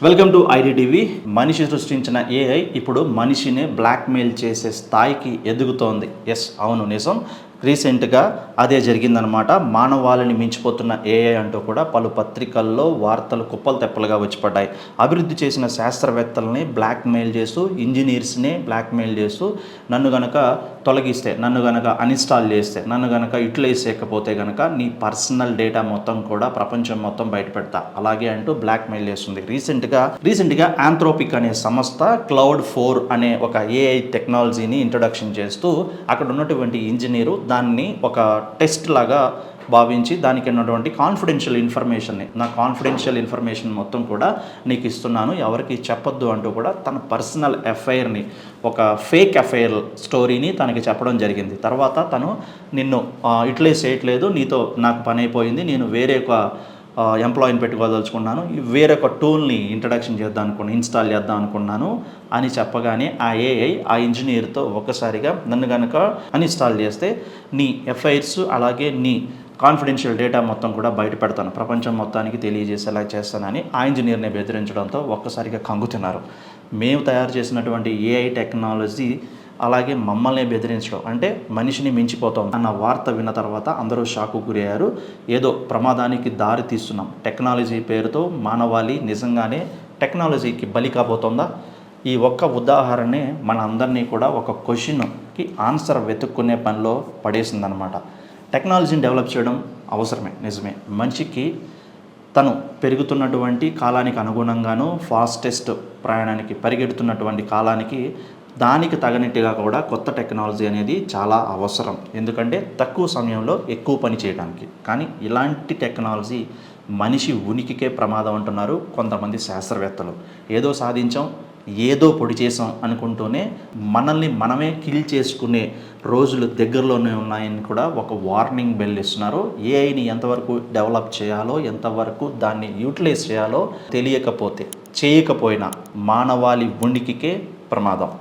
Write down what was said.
Welcome to IDTV. మనిషి సృష్టించిన AI ఇప్పుడు మనిషిని బ్లాక్మెయిల్ చేసే స్థాయికి ఎదుగుతోంది. ఎస్, అవును, నిజం. రీసెంట్గా అదే జరిగిందనమాట. మానవాళిని మించిపోతున్న ఏఐ అంటూ కూడా పలు పత్రికల్లో వార్తలు కుప్పలు తెప్పలుగా వచ్చిపడ్డాయి. అభివృద్ధి చేసిన శాస్త్రవేత్తలని బ్లాక్మెయిల్ చేస్తూ, ఇంజనీర్స్ని బ్లాక్మెయిల్ చేస్తూ, నన్ను గనక తొలగిస్తే, నన్ను గనక అన్ఇన్స్టాల్ చేస్తే, నన్ను గనక యూటిలైజ్ చేయకపోతే గనక నీ పర్సనల్ డేటా మొత్తం కూడా ప్రపంచం మొత్తం బయట పెడతా, అలాగే అంటూ బ్లాక్మెయిల్ చేస్తుంది. రీసెంట్గా ఆంథ్రోపిక్ అనే సంస్థ Cloud4 అనే ఒక ఏఐ టెక్నాలజీని ఇంట్రొడక్షన్ చేస్తూ అక్కడ ఉన్నటువంటి ఇంజనీరు దాన్ని ఒక టెస్ట్ లాగా భావించి దానికి ఉన్నటువంటి కాన్ఫిడెన్షియల్ ఇన్ఫర్మేషన్ మొత్తం కూడా నీకు ఇస్తున్నాను, ఎవరికి చెప్పొద్దు అంటూ కూడా తన పర్సనల్ ఎఫైర్ని, ఒక ఫేక్ ఎఫైర్ స్టోరీని తనకి చెప్పడం జరిగింది. తర్వాత తను నిన్ను యూటిలైజ్ చేయట్లేదు, నీతో నాకు పని అయిపోయింది, నేను వేరే ఒక ఎంప్లాయీని పెట్టుకోదలుచుకున్నాను, వేరొక టూల్ని ఇన్స్టాల్ చేద్దాం అనుకున్నాను అని చెప్పగానే ఆ ఏఐ ఆ ఇంజనీర్తో ఒక్కసారిగా నన్ను కనుక అన్ఇన్స్టాల్ చేస్తే నీ ఎఫ్ఐఆర్స్ అలాగే నీ కాన్ఫిడెన్షియల్ డేటా మొత్తం కూడా బయట పెడతాను, ప్రపంచం మొత్తానికి తెలియజేసేలా చేస్తానని ఆ ఇంజనీర్ని బెదిరించడంతో ఒక్కసారిగా కంగుతున్నారు. మేము తయారు చేసినటువంటి ఏఐ టెక్నాలజీ అలాగే మమ్మల్ని బెదిరించడం అంటే మనిషిని మించిపోతాం అన్న వార్త విన్న తర్వాత అందరూ షాకు గురయ్యారు. ఏదో ప్రమాదానికి దారి తీస్తున్నాం, టెక్నాలజీ పేరుతో మానవాళి నిజంగానే టెక్నాలజీకి బలి కాబోతోందా? ఈ ఒక్క ఉదాహరణే మన అందరినీ కూడా ఒక క్వశ్చన్కి ఆన్సర్ వెతుక్కునే పనిలో పడేసిందనమాట. టెక్నాలజీని డెవలప్ చేయడం అవసరమే, నిజమే. మనిషికి తను పెరుగుతున్నటువంటి కాలానికి అనుగుణంగాను, ఫాస్టెస్ట్ ప్రయాణానికి పరిగెడుతున్నటువంటి కాలానికి దానికి తగినట్టుగా కూడా కొత్త టెక్నాలజీ అనేది చాలా అవసరం. ఎందుకంటే తక్కువ సమయంలో ఎక్కువ పని చేయడానికి. కానీ ఇలాంటి టెక్నాలజీ మనిషి ఉనికికే ప్రమాదం అంటున్నారు కొంతమంది శాస్త్రవేత్తలు. ఏదో సాధించాం, ఏదో పొడి చేసాం అనుకుంటూనే మనల్ని మనమే కిల్ చేసుకునే రోజులు దగ్గరలోనే ఉన్నాయని కూడా ఒక వార్నింగ్ బెల్ ఇస్తున్నారు. ఏఐని ఎంతవరకు డెవలప్ చేయాలో, ఎంతవరకు దాన్ని యూటిలైజ్ చేయాలో తెలియకపోతే, చేయకపోయినా మానవాళి ఉనికికే ప్రమాదం.